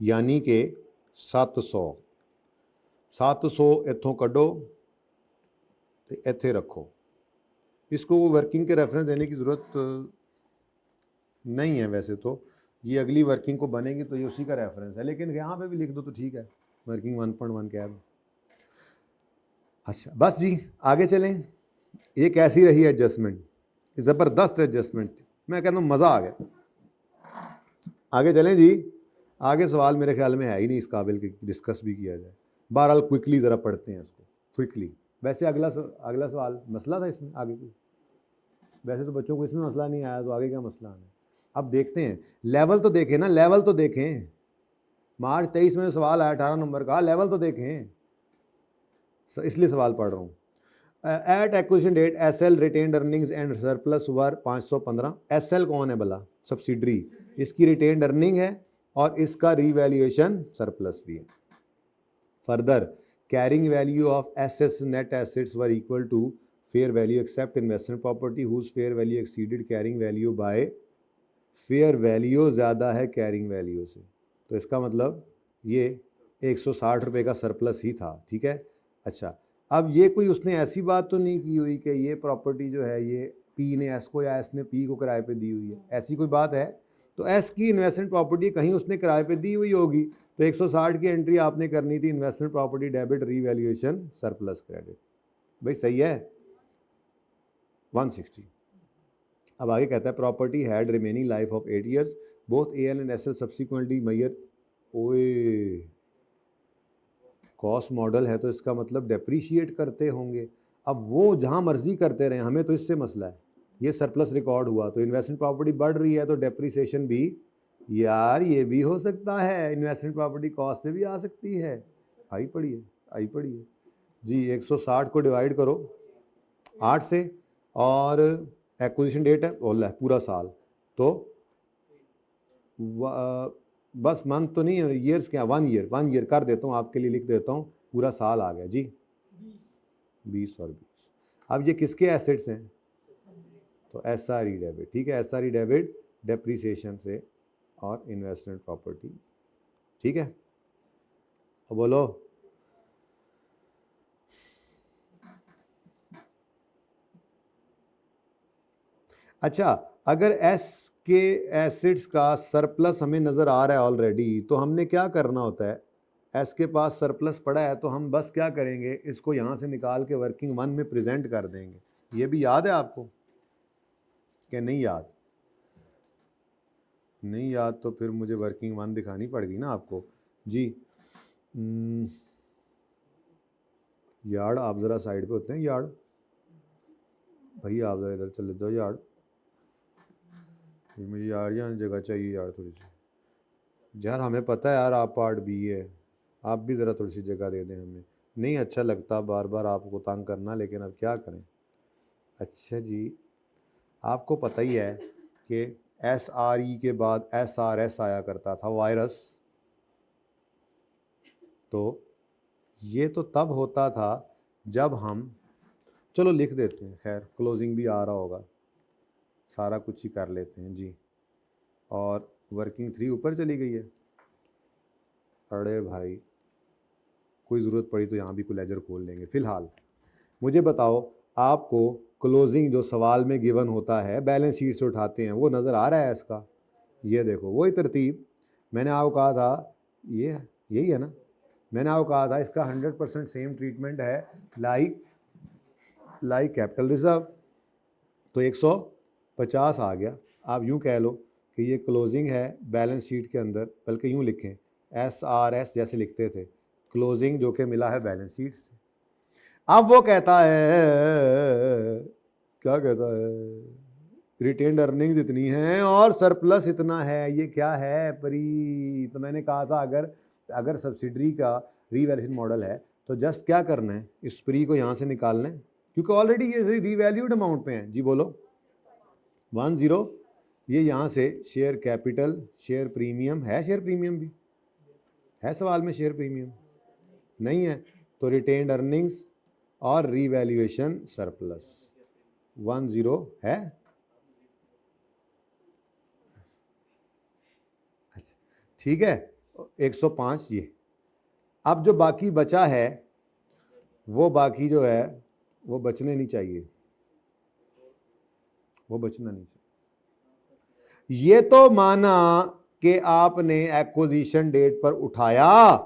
यानी कि 700। 700 इतों कड्डो तो इत्थे रखो। इसको वर्किंग के रेफरेंस देने की ज़रूरत नहीं है वैसे तो, ये अगली वर्किंग को बनेगी तो ये उसी का रेफरेंस है, लेकिन यहाँ पे भी लिख दो तो ठीक है, वर्किंग 1.1 कह दो। अच्छा बस जी आगे चलें। ये कैसी रही एडजस्टमेंट? ज़बरदस्त एडजस्टमेंट थी, मैं कहता हूँ मज़ा आ गया। आगे चलें जी। आगे सवाल मेरे ख्याल में है ही नहीं इस काबिल कि डिस्कस भी किया जाए। बहरहाल क्विकली ज़रा पढ़ते हैं इसको, क्विकली। वैसे अगला सवाल मसला था इसमें आगे की, वैसे तो बच्चों को इसमें मसला नहीं आया, तो आगे क्या मसला आना है? अब देखते हैं, लेवल तो देखें ना, लेवल तो देखें। मार्च 23 में सवाल आया 18 नंबर का, लेवल तो देखें, इसलिए सवाल पढ़ रहा हूँ। At acquisition date SL retained earnings and surplus were 515। एसएल कौन है भला? सब्सिडरी। इसकी रिटेन्ड अर्निंग है और इसका रीवैल्यूएशन सरप्लस भी है। Further carrying value of assets net assets were equal to fair value except investment property whose fair value exceeded carrying value by. Fair value ज़्यादा है कैरिंग वैल्यू से, तो इसका मतलब ये 160 रुपये का सरप्लस ही था। ठीक है, अच्छा अब ये कोई उसने ऐसी बात तो नहीं की हुई कि ये प्रॉपर्टी जो है ये पी ने एस को या एस ने पी को किराए पे दी हुई है, ऐसी कोई बात है? तो एस की इन्वेस्टमेंट प्रॉपर्टी कहीं उसने किराए पे दी हुई होगी, तो 160 की एंट्री आपने करनी थी, investment property debit revaluation surplus credit. भाई सही है, 160। अब आगे कहता है property had remaining life of 8 years, both AL and SL subsequently measure. ओए कॉस्ट मॉडल है तो इसका मतलब डेप्रीशिएट करते होंगे। अब वो जहाँ मर्जी करते रहे, हमें तो इससे मसला है। ये सरप्लस रिकॉर्ड हुआ तो इन्वेस्टमेंट प्रॉपर्टी बढ़ रही है तो डेप्रीसिएशन भी, यार ये भी हो सकता है, इन्वेस्टमेंट प्रॉपर्टी कॉस्ट में भी आ सकती है। आई पढ़िए जी। 160 को डिवाइड करो 8 से और एक्विजिशन डेट है ओला पूरा साल, तो बस मंथ तो नहीं है, ईयर्स क्या, 1 ईयर कर देता हूँ आपके लिए, लिख देता हूँ पूरा साल आ गया जी। 20 और 20। अब ये किसके एसेट्स हैं? तो एसआरई डेबिट। ठीक है, एसआरई डेबिट डेप्रीसिएशन से और इन्वेस्टमेंट प्रॉपर्टी। ठीक है, अब बोलो अच्छा अगर एस के एसिड्स का सरप्लस हमें नज़र आ रहा है ऑलरेडी, तो हमने क्या करना होता है? एस के पास सरप्लस पड़ा है तो हम बस क्या करेंगे, इसको यहाँ से निकाल के वर्किंग वन में प्रेजेंट कर देंगे। ये भी याद है आपको कि नहीं याद? नहीं याद तो फिर मुझे वर्किंग वन दिखानी पड़ेगी ना आपको जी। यार्ड आप ज़रा साइड पे होते हैं, यार्ड भैया आप ज़रा इधर चले जाओ। यार्ड मुझे यार यहाँ जगह चाहिए यार थोड़ी सी। यार हमें पता है यार आप पार्ट बी है, आप भी ज़रा थोड़ी सी जगह दे दें हमें। नहीं अच्छा लगता बार बार आपको तंग करना, लेकिन अब क्या करें। अच्छा जी, आपको पता ही है कि SRE के बाद SRS आया करता था, वायरस। तो ये तो तब होता था जब हम, चलो लिख देते हैं, खैर क्लोजिंग भी आ रहा होगा, सारा कुछ ही कर लेते हैं जी। और वर्किंग 3 ऊपर चली गई है। अरे भाई कोई ज़रूरत पड़ी तो यहाँ भी कोई लेजर खोल लेंगे। फ़िलहाल मुझे बताओ, आपको क्लोजिंग जो सवाल में गिवन होता है बैलेंस शीट से उठाते हैं, वो नज़र आ रहा है इसका? ये देखो वही तरतीब मैंने आपको कहा था, ये यही है ना, मैंने आपको कहा था इसका 100% सेम ट्रीटमेंट है लाइक कैपिटल रिजर्व। तो 150 आ गया। आप यूँ कह लो कि ये क्लोजिंग है बैलेंस शीट के अंदर, बल्कि यूँ लिखें SRS जैसे लिखते थे, क्लोजिंग जो कि मिला है बैलेंस शीट से। अब वो कहता है क्या कहता है, रिटेन्ड अर्निंग्स इतनी हैं और सरप्लस इतना है, ये क्या है परी। तो मैंने कहा था अगर सब्सिडरी का रीवैल्यूएशन मॉडल है तो जस्ट क्या करना है, इस परी को यहाँ से निकालना है क्योंकि ऑलरेडी ये रीवैल्यूड अमाउंट पे हैं। जी बोलो 10, ये यहाँ से शेयर कैपिटल, शेयर प्रीमियम है, शेयर प्रीमियम भी है सवाल में, शेयर प्रीमियम नहीं है तो रिटेन्ड अर्निंग्स और रीवैल्यूएशन सरप्लस 10 है। अच्छा ठीक है, 105 ये। अब जो बाकी बचा है वो बाकी जो है वो बचने नहीं चाहिए, वो बचना नहीं चाहिए। ये तो माना कि आपने एक्विजिशन डेट पर उठाया,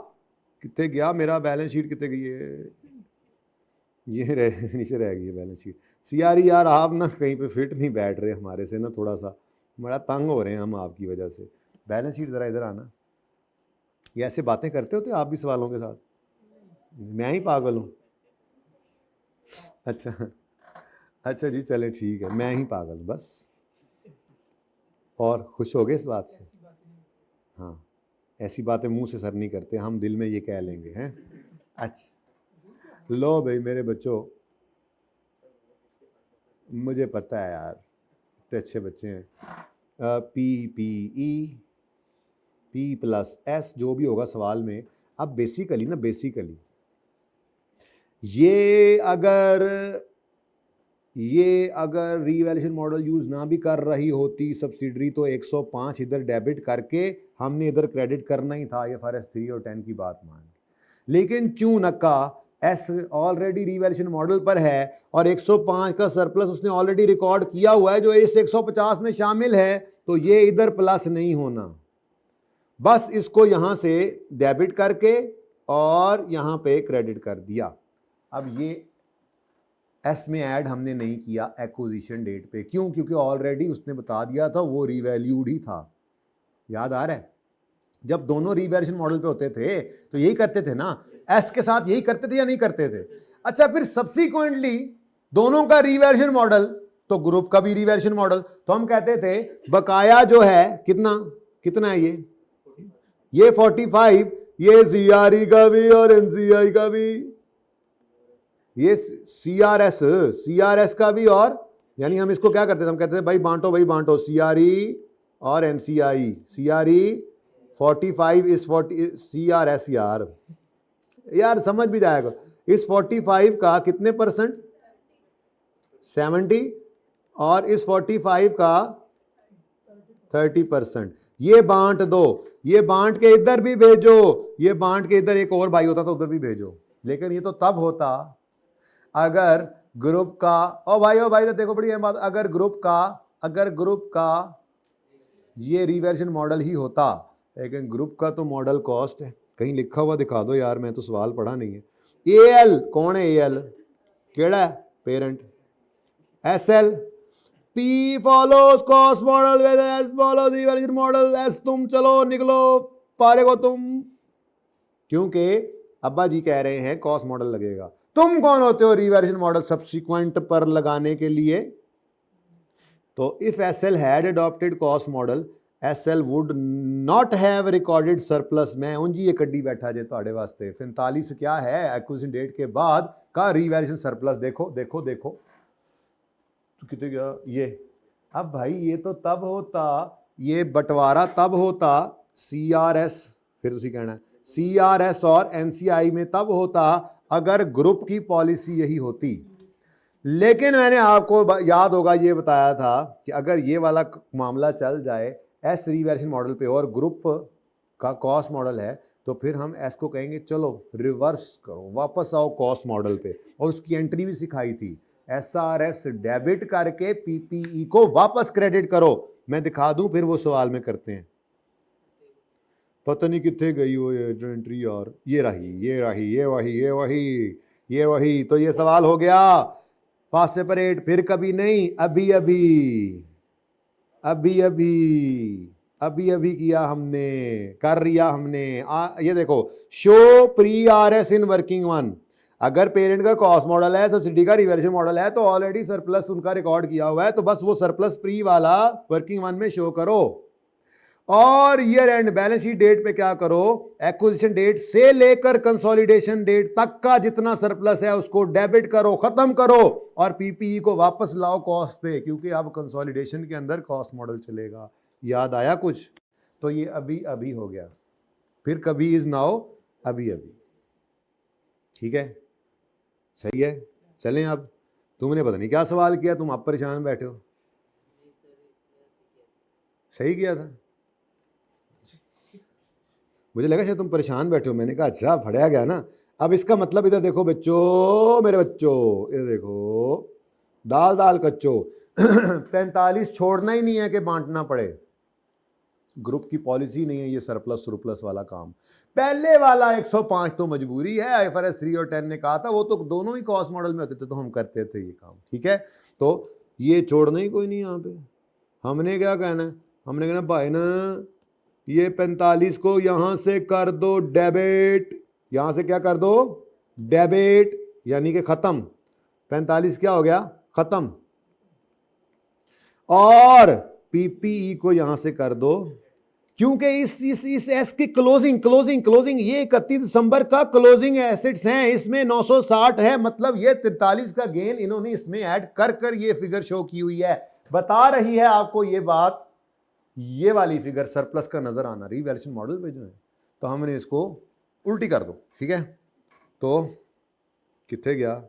कितने गया मेरा बैलेंस शीट, कितने गई है, ये नीचे रह गई है बैलेंस शीट। सीआरई यार आप ना कहीं पे फिट नहीं बैठ रहे हमारे से ना, थोड़ा सा बड़ा तंग हो रहे हैं हम आपकी वजह से। बैलेंस शीट ज़रा इधर आना। ये ऐसे बातें करते होते आप भी सवालों के साथ, मैं ही पागल हूँ। अच्छा जी चले ठीक है, मैं ही पागल बस। और खुश हो गए इस बात से? हाँ, ऐसी बातें मुंह से सर नहीं करते हम, दिल में ये कह लेंगे हैं। अच्छा लो भाई मेरे बच्चों, मुझे पता है यार इतने अच्छे बच्चे हैं। P प्लस S जो भी होगा सवाल में। अब बेसिकली ये अगर रीवैल्यूएशन मॉडल यूज़ ना भी कर रही होती सब्सिडरी तो 105 इधर डेबिट करके हमने इधर क्रेडिट करना ही था, ये IFRS 3 और 10 की बात मान। लेकिन क्यों नक्का एस ऑलरेडी रीवैल्यूएशन मॉडल पर है और 105 का सरप्लस उसने ऑलरेडी रिकॉर्ड किया हुआ है जो इस 150 में शामिल है, तो ये इधर प्लस नहीं होना, बस इसको यहां से डेबिट करके और यहां पे क्रेडिट कर दिया। अब ये एस में ऐड हमने नहीं किया एक्विजिशन डेट पे, क्यों? क्योंकि ऑलरेडी उसने बता दिया था वो रीवैल्यूड ही था। याद आ रहा है? जब दोनों रीवैल्यूएशन मॉडल पे होते थे तो यही करते थे ना, एस के साथ यही करते थे या नहीं करते थे? अच्छा फिर सब्सिक्वेंटली दोनों का रीवैल्यूएशन मॉडल तो ग्रुप का भी रीवैल्यूएशन मॉडल, तो हम कहते थे बकाया जो है कितना है ये 45, ये सीआरई का भी और एनसीआई का भी, ये सीआरएस का भी, और यानी हम इसको क्या करते थे, हम कहते थे भाई बांटो सीआरई और एनसीआई। सीआरई 45 इस 40 सीआरएस यार समझ भी जाएगा। इस 45 का कितने %? 70 और इस 45 का 30%। ये बांट दो, ये बांट के इधर भी भेजो, ये बांट के इधर एक और भाई होता तो उधर भी भेजो। लेकिन ये तो तब होता अगर ग्रुप का, ओ भाई तो देखो बड़ी अहम बात, अगर ग्रुप का ये रीवैल्यूएशन मॉडल ही होता, लेकिन ग्रुप का तो मॉडल कॉस्ट है, कहीं लिखा हुआ दिखा दो यार, मैं तो सवाल पढ़ा नहीं है। एएल कौन है? एएल केड़ा है? Parent. SL P follows cost model with S follows revaluation model. एस तुम चलो निकलो पारे को तुम, क्योंकि अब्बा जी कह रहे हैं कॉस्ट मॉडल लगेगा। तुम कौन होते हो रीवैल्यूएशन मॉडल सब्सिक्वेंट पर लगाने के लिए? तो if SL had adopted cost model SL would not have recorded surplus. मैं उंजी ये कड्डी बैठा जे ਤੁਹਾਡੇ वास्ते 45 क्या है एक्विजिशन डेट के बाद का रीवैल्यूएशन सरप्लस। देखो तो कितने गया ये। अब भाई ये तो तब होता, ये बंटवारा तब होता सीआरएस, फिर तुसी कहना है सीआरएस और एनसीआई में तब होता अगर ग्रुप की पॉलिसी यही होती। लेकिन मैंने आपको याद होगा ये बताया था कि अगर ये वाला मामला चल जाए एस रीवैल्यूएशन मॉडल पे और ग्रुप का कॉस्ट मॉडल है, तो फिर हम एस को कहेंगे चलो रिवर्स करो, वापस आओ कॉस्ट मॉडल पे, और उसकी एंट्री भी सिखाई थी, एसआरएस डेबिट करके पीपीई को वापस क्रेडिट करो। मैं दिखा दूं फिर वो सवाल में करते हैं। पता नहीं कितने गई वो एंट्री, और ये वही। तो ये सवाल हो गया पास सेपरेट, फिर कभी नहीं, अभी किया हमने, कर रिया हमने। ये देखो show pre RS in working one. अगर पेरेंट का कॉस्ट मॉडल है, सब्सिडी का रिवैल्यूएशन मॉडल है, तो ऑलरेडी सरप्लस उनका रिकॉर्ड किया हुआ है, तो बस वो सरप्लस प्री वाला वर्किंग वन में शो करो। और year end balance sheet date पे क्या करो, एक्विजिशन डेट से लेकर कंसोलिडेशन डेट तक का जितना सरप्लस है उसको डेबिट करो, खत्म करो, और पीपीई को वापस लाओ कॉस्ट पे, क्योंकि अब कंसोलिडेशन के अंदर कॉस्ट मॉडल चलेगा। याद आया कुछ? तो ये अभी अभी हो गया, फिर कभी इज नाउ अभी अभी। ठीक है, सही है। चलें अब, तुमने पता नहीं क्या सवाल किया, तुम अब परेशान बैठे हो। सही किया था, मुझे लगा शायद तुम परेशान बैठे हो। मैंने कहा अच्छा फड़या गया ना। अब इसका मतलब इधर देखो बच्चों, मेरे बच्चों इधर देखो, दाल दाल कच्चो 45 छोड़ना ही नहीं है कि बांटना पड़े। ग्रुप की पॉलिसी नहीं है ये सरप्लस सुरप्लस वाला काम। पहले वाला 105 तो मजबूरी है, आईएफआरएस 3 और 10 ने कहा था, वो तो दोनों ही कॉस्ट मॉडल में होते थे तो हम करते थे ये काम। ठीक है, तो ये छोड़ना ही कोई नहीं यहाँ पे। हमने क्या कहना है, हमने कहना भाई ना ये 45 को यहां से कर दो डेबिट, यहां से क्या कर दो, डेबिट, यानी कि खत्म। 45 क्या हो गया, खत्म। और पीपीई को यहां से कर दो, क्योंकि इस एस की क्लोजिंग ये 31 दिसंबर का क्लोजिंग एसेट्स हैं, इसमें 960 है, मतलब ये 43 का गेन इन्होंने इसमें ऐड कर ये फिगर शो की हुई है। बता रही है आपको ये बात, ये वाली फिगर सरप्लस का नजर आना रिवैल्यूएशन मॉडल पे जो है, तो हमने इसको उल्टी कर दो। ठीक है, तो कितने गया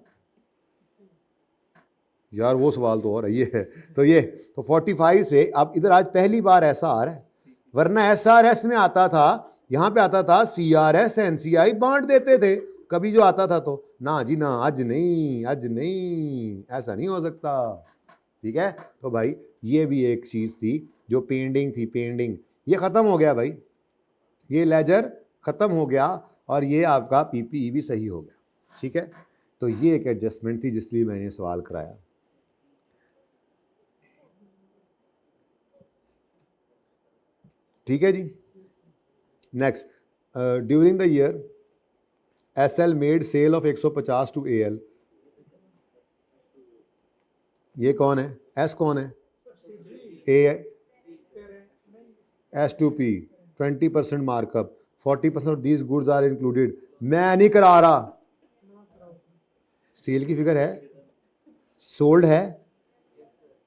यार, वो सवाल तो और है, ये है तो ये तो 45 से अब इधर आज पहली बार ऐसा आ रहा है, वरना एसआरएस में आता था, यहां पे आता था सीआरएस एनसीआई बांट देते थे कभी जो आता था, तो ना जी ना, आज नहीं, आज नहीं, ऐसा नहीं हो सकता। ठीक है, तो भाई ये भी एक चीज थी जो पेंडिंग थी, पेंडिंग, ये खत्म हो गया भाई, ये लेजर खत्म हो गया, और ये आपका पीपीई भी सही हो गया। ठीक है, तो ये एक एडजस्टमेंट थी जिसलिए मैंने सवाल कराया। ठीक है जी, next, during the year SL made sale of 150 to AL. ये कौन है, एस कौन है, A S2P 20% markup, 40% of these goods are included. मैं नहीं करा रहा, सेल की फिगर है, सोल्ड है,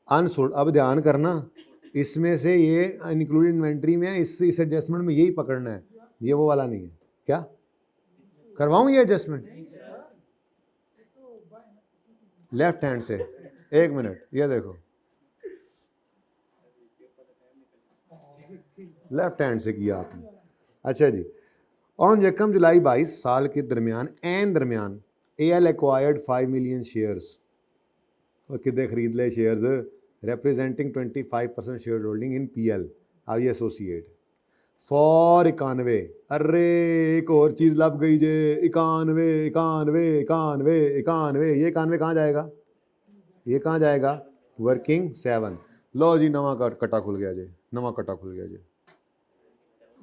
अनसोल्ड। अब ध्यान करना, इसमें से ये इंक्लूडेड इन्वेंट्री में है, इस एडजस्टमेंट में यही पकड़ना है, ये वो वाला नहीं है। क्या करवाऊं ये एडजस्टमेंट लेफ्ट हैंड से? एक मिनट, ये देखो लेफ्ट हैंड से किया आपने। अच्छा जी, ऑन यकम जुलाई 22 साल के दरमियान एएल एक्वायर्ड 5 मिलियन शेयर्स, और कितने खरीद ले shares, representing 25% share holding in PL I associate for 91। अरे एक और चीज लग गई जे, 91। ये 91 कहाँ जाएगा, ये कहाँ जाएगा, वर्किंग 7। लो जी, नवा कटा खुल गया जे, नवा कटा खुल गया जे।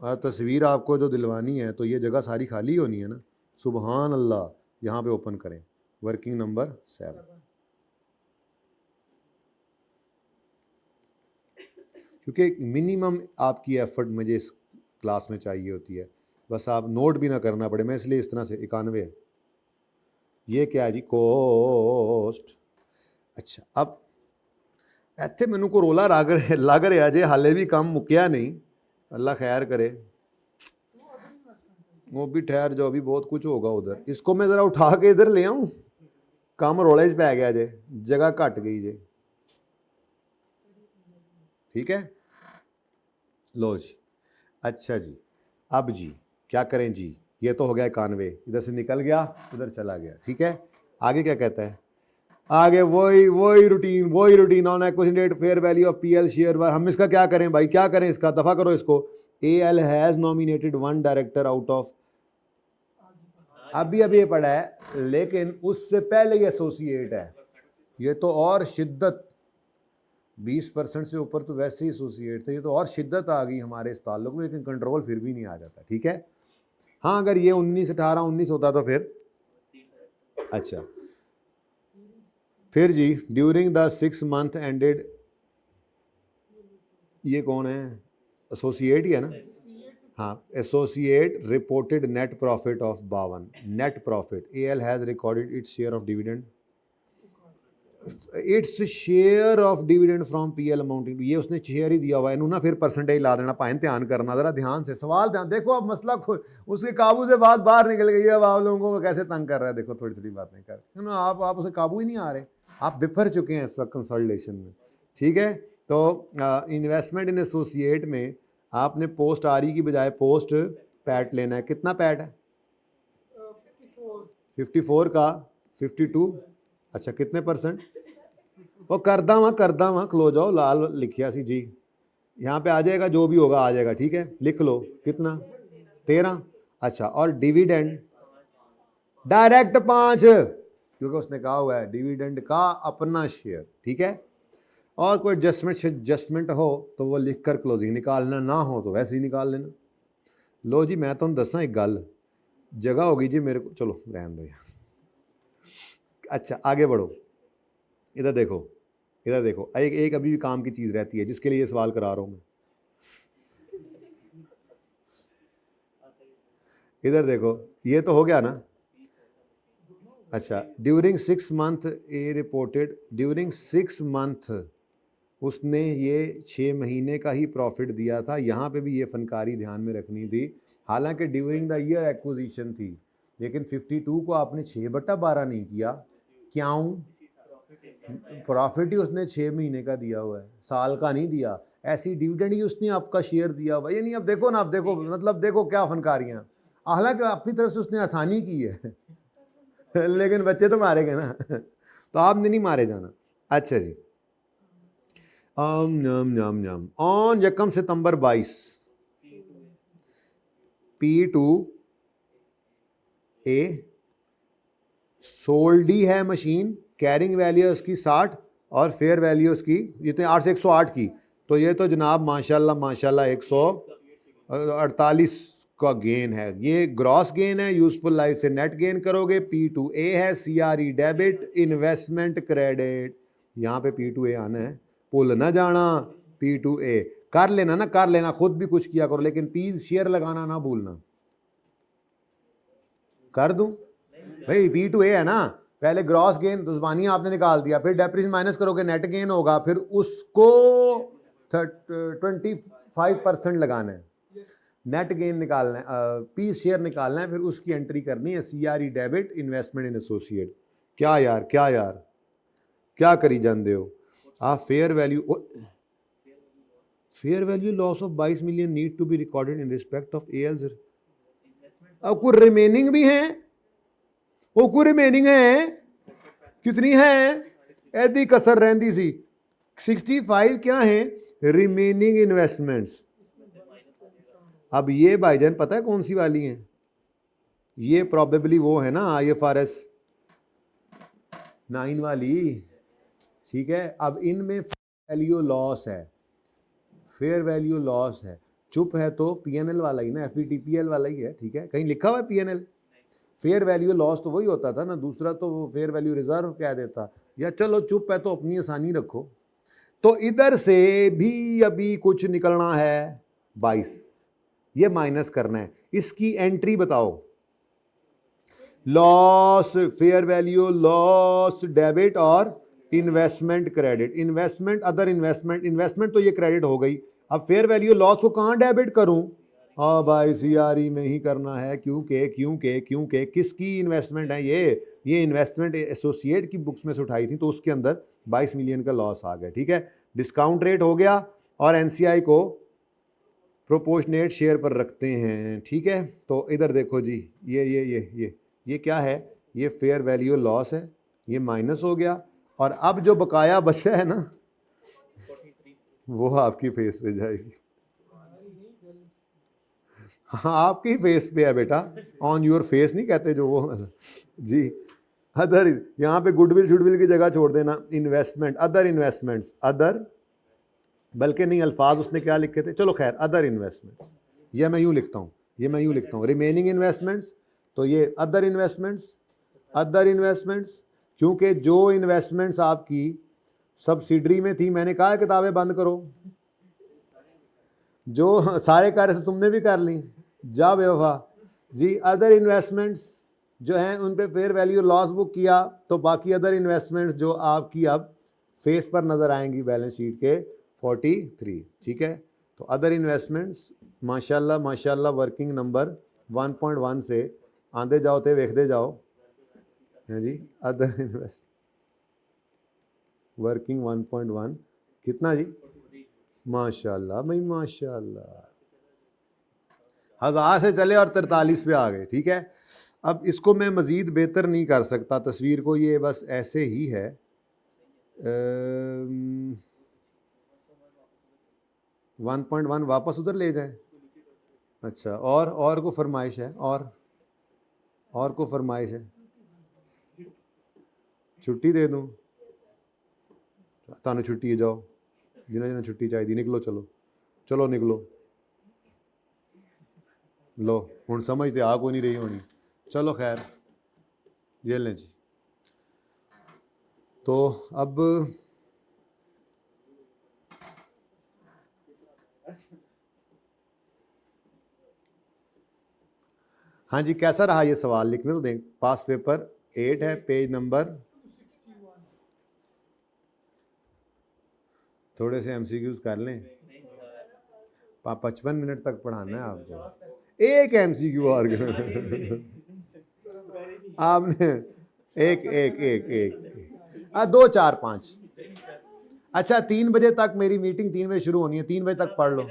और तस्वीर आपको जो दिलवानी है तो ये जगह सारी खाली होनी है ना, सुबहान अल्लाह। यहाँ पे ओपन करें, वर्किंग नंबर 7, क्योंकि मिनिमम आपकी एफर्ट मुझे इस क्लास में चाहिए होती है, बस आप नोट भी ना करना पड़े, मैं इसलिए इस तरह से 91 है। ये क्या है जी, कोस्ट। अच्छा, अब इतने मैनू को रोला लग रहा जे हाले भी काम मुक्या नहीं, अल्लाह खैर करे, वो भी ठहर जो, अभी बहुत कुछ होगा उधर। इसको मैं ज़रा उठा के इधर ले आऊँ, काम रोले पै गया जे, जगह घट गई जे। ठीक है, लो जी, अच्छा जी, अब जी क्या करें जी, ये तो हो गया 91, इधर से निकल गया उधर चला गया। ठीक है, आगे क्या कहता है, आगे वही routine on acquisition date fair value of PL share वार। हम इसका क्या करें भाई, क्या करें इसका, दफा करो इसको। AL has nominated 1 director out of, अभी ये पढ़ा है, लेकिन उससे पहले ये एसोसिएट है, ये तो और शिद्दत, 20% से ऊपर तो वैसे ही एसोसिएट थे, ये तो और शिद्दत आ गई हमारे इस ताल्लुक में, लेकिन कंट्रोल फिर भी नहीं आ जाता। ठीक है, हाँ अगर ये 19 18 19 होता तो फिर अच्छा फिर जी, ड्यूरिंग द 6 मंथ एंडेड, ये कौन है? एसोसिएट ही है ना? हाँ, associate reported net profit of 52, net profit, AL has recorded its share of dividend, its share of dividend from PL amounting, ये उसने शेयर ही दिया हुआ है, इन्होंने ना फिर परसेंटेज ला देना, पाइन ध्यान करना जरा ध्यान से, सवाल ध्यान देखो, अब मसला उसके काबू से बात बाहर निकल गई है, अब आप लोगों को कैसे तंग कर रहा है, देखो थोड़ी थोड़ी बातें कर, आप उसे काबू ही नहीं आ रहे, आप बिफर चुके हैं इस वक्त कंसल्टेशन में, ठीक है। तो इन्वेस्टमेंट इन एसोसिएट में आपने पोस्ट आरई की बजाय पोस्ट पैट लेना है, कितना पैट है? 54 का 52, अच्छा कितने परसेंट? वो करदा वहाँ क्लोज जाओ, लाल लिखिया सी जी, यहाँ पे आ जाएगा, जो भी होगा आ जाएगा, ठीक है, लिख लो कितना? 13, अच्छा, और डिविडेंड डायरेक्ट 5, क्योंकि उसने कहा हुआ है डिविडेंड का अपना शेयर, ठीक है। और कोई एडजस्टमेंट हो तो वो लिख कर क्लोजिंग निकालना, ना हो तो वैसे ही निकाल लेना। लो जी, मैं तुम दसा एक गल, जगह होगी जी मेरे को, चलो रहने दो यार। अच्छा आगे बढ़ो, इधर देखो, इधर देखो, एक अभी भी काम की चीज़ रहती है जिसके लिए ये सवाल करा रहा हूँ मैं, इधर देखो, ये तो हो गया ना। अच्छा, ड्यूरिंग 6 मंथ ए रिपोर्टेड, ड्यूरिंग 6 मंथ उसने ये 6 महीने का ही प्रॉफिट दिया था, यहाँ पे भी ये फनकारी ध्यान में रखनी थी, हालांकि ड्यूरिंग द ईयर एक्विजिशन थी, लेकिन 52 को आपने 6/12 नहीं किया, क्यों? प्रॉफिट ही उसने 6 महीने का दिया हुआ है, साल का नहीं दिया, ऐसी डिविडेंड ही उसने आपका शेयर दिया हुआ, यानी अब देखो ना, अब देखो मतलब देखो क्या फनकारियाँ, हालांकि अपनी तरफ से उसने आसानी की है लेकिन बच्चे तो मारे गए ना तो आपने नहीं मारे जाना। अच्छा जी, ऑन 1 सितंबर 22 P2A सोल्ड है मशीन, कैरिंग वैल्यू उसकी 60 और फेयर वैल्यू उसकी जितने 8 से 108 की, तो ये तो जनाब माशाल्लाह 148 का गेन है, ये ग्रॉस गेन है, यूजफुल लाइफ से नेट गेन करोगे। P2A है CRE डेबिट, इन्वेस्टमेंट क्रेडिट, यहाँ पे P2A आना है, भूल ना जाना, P2A कर लेना ना, कर लेना, खुद भी कुछ किया करो, लेकिन P शेयर लगाना ना भूलना। कर दूं भाई, P2A है ना, पहले ग्रॉस गेन जुबानी आपने निकाल दिया, फिर डेप्रिसिएशन माइनस करोगे नेट गेन होगा, फिर उसको 25% लगाना है, नेट गेन निकालना है, पी शेयर निकालना है, फिर उसकी एंट्री करनी है CRE debit, investment in associate. क्या यार क्या करी जाते हो आप? Fair value loss of 22 million need to be recorded in respect of else. अब कुछ रिमेनिंग भी है, वो कोई रिमेनिंग है, कितनी है? ऐदी कसर रहती सी 65 क्या है रिमेनिंग इन्वेस्टमेंट्स। अब ये भाईजान पता है कौन सी वाली हैं? ये प्रॉबेबली वो है ना IFRS 9 वाली, ठीक है। अब इनमें वैल्यू लॉस है, फेयर वैल्यू लॉस है, चुप है तो PNL वाला ही ना, FVTPL वाला ही है, ठीक है, कहीं लिखा हुआ है PNL। फेयर वैल्यू लॉस तो वही होता था ना, दूसरा तो फेयर वैल्यू रिजर्व कह देता, या चलो चुप है तो अपनी आसानी रखो। तो इधर से भी अभी कुछ निकलना है 22, ये माइनस करना है, इसकी एंट्री बताओ। Loss, fair value loss debit और investment credit, investment other investment तो ये क्रेडिट हो गई। अब फेयर वैल्यू लॉस को कहाँ डेबिट करूं? हाँ भाई CRE में ही करना है, क्योंकि किसकी इन्वेस्टमेंट है ये इन्वेस्टमेंट एसोसिएट की बुक्स में से उठाई थी, तो उसके अंदर 22 मिलियन का लॉस आ गया, ठीक है। डिस्काउंट रेट हो गया और NCI को प्रोपोर्शनेट शेयर पर रखते हैं, ठीक है। तो इधर देखो जी, ये क्या है? ये फेयर वैल्यू लॉस है, ये माइनस हो गया, और अब जो बकाया बचा है ना वो आपकी फेस पे जाएगी। हाँ आपकी फेस पे है बेटा, ऑन योर फेस नहीं कहते जो वो जी। अदर, यहाँ पे गुडविल की जगह छोड़ देना, इन्वेस्टमेंट अदर इन्वेस्टमेंट्स, अदर, बल्कि नहीं अल्फाज उसने क्या लिखे थे, चलो खैर अदर इन्वेस्टमेंट्स, ये मैं यूँ लिखता हूँ रिमेनिंग इन्वेस्टमेंट्स, तो ये अदर इन्वेस्टमेंट्स, अदर इन्वेस्टमेंट्स, क्योंकि जो इन्वेस्टमेंट्स आपकी सब्सिडरी में थी, मैंने कहा किताबें बंद करो, जो सारे कार्य से तुमने भी कर ली, जा बेवफा जी। अदर इन्वेस्टमेंट्स जो हैं उन पे फेयर वैल्यू लॉस बुक किया, तो बाकी अदर इन्वेस्टमेंट्स जो आपकी अब फेस पर नज़र आएंगी बैलेंस शीट के 43, ठीक है। तो अदर इन्वेस्टमेंट्स माशाल्लाह माशाल्लाह वर्किंग नंबर 1.1 से आंदे जाओ थे वेखते जाओ, हैं जी। अदर इन्वेस्ट वर्किंग 1.1 कितना जी, माशाल्लाह भाई माशाल्लाह, 1000 से चले और 43 पे आ गए, ठीक है। अब इसको मैं मज़ीद बेहतर नहीं कर सकता तस्वीर को, ये बस ऐसे ही है। 1.1 वापस उधर ले जाएं। अच्छा, और को फरमाइश है, और को फरमाइश है, छुट्टी दे दूं? तानू छुट्टी है, जाओ जिन्हें जिन्हें छुट्टी चाहिए निकलो, चलो चलो निकलो, लो हुण समझ तो आ कोई नहीं रही होनी, चलो खैर ये लें जी। तो अब हाँ जी, कैसा रहा ये सवाल, लिखने तो दें। पास पेपर 8 है, पेज नंबर, थोड़े से MCQs कर लें, 55 मिनट तक पढ़ाना है आपको। एक MCQ और आपने एक 2 4 5। अच्छा 3 बजे तक मेरी मीटिंग, 3 बजे शुरू होनी है, 3 बजे तक पढ़ लो।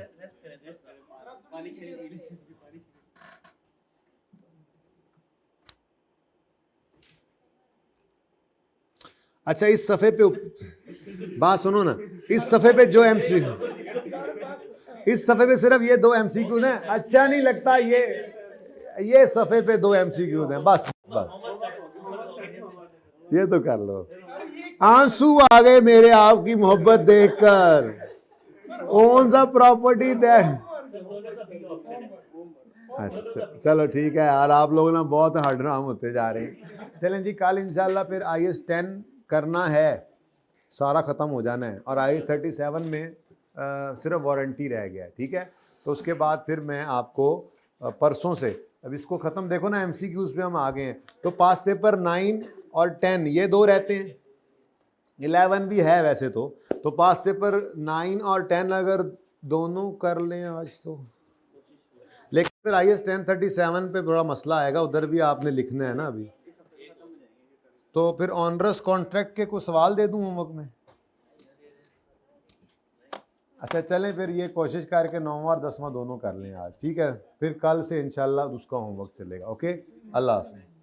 अच्छा इस सफ़े पे बात सुनो ना, इस सफ़े पे जो MCQ, इस सफ़े पे सिर्फ ये 2 MCQ हैं। अच्छा नहीं लगता ये सफ़े पे 2 MCQ हैं, बस ये तो कर लो। आंसू आ गए मेरे आपकी मोहब्बत देखकर। ओन्स अ प्रॉपर्टी दैट, अच्छा चलो ठीक है यार, आप लोग ना बहुत हडराम होते जा रहे हैं। चलें जी, कल इंशाल्लाह फिर IAS 10 करना है, सारा ख़त्म हो जाना है, और IAS 37 में सिर्फ वारंटी रह गया है, ठीक है। तो उसके बाद फिर मैं आपको परसों से, अब इसको ख़त्म, देखो ना MCQs पे हम आ गए हैं। तो पास पेपर 9 और 10 ये 2 रहते हैं, 11 भी है वैसे तो पास पेपर 9 और 10 अगर दोनों कर लें आज तो, लेकिन फिर IAS 1037 पे बड़ा मसला आएगा, उधर भी आपने लिखना है ना अभी। तो फिर ऑनरस कॉन्ट्रैक्ट के कुछ सवाल दे दूं होमवर्क में? अच्छा चलें फिर ये कोशिश करके 9वां और 10वां दोनों कर लें आज, ठीक है। फिर कल से इंशाल्लाह उसका होमवर्क चलेगा। ओके, अल्लाह हाफ़िज़।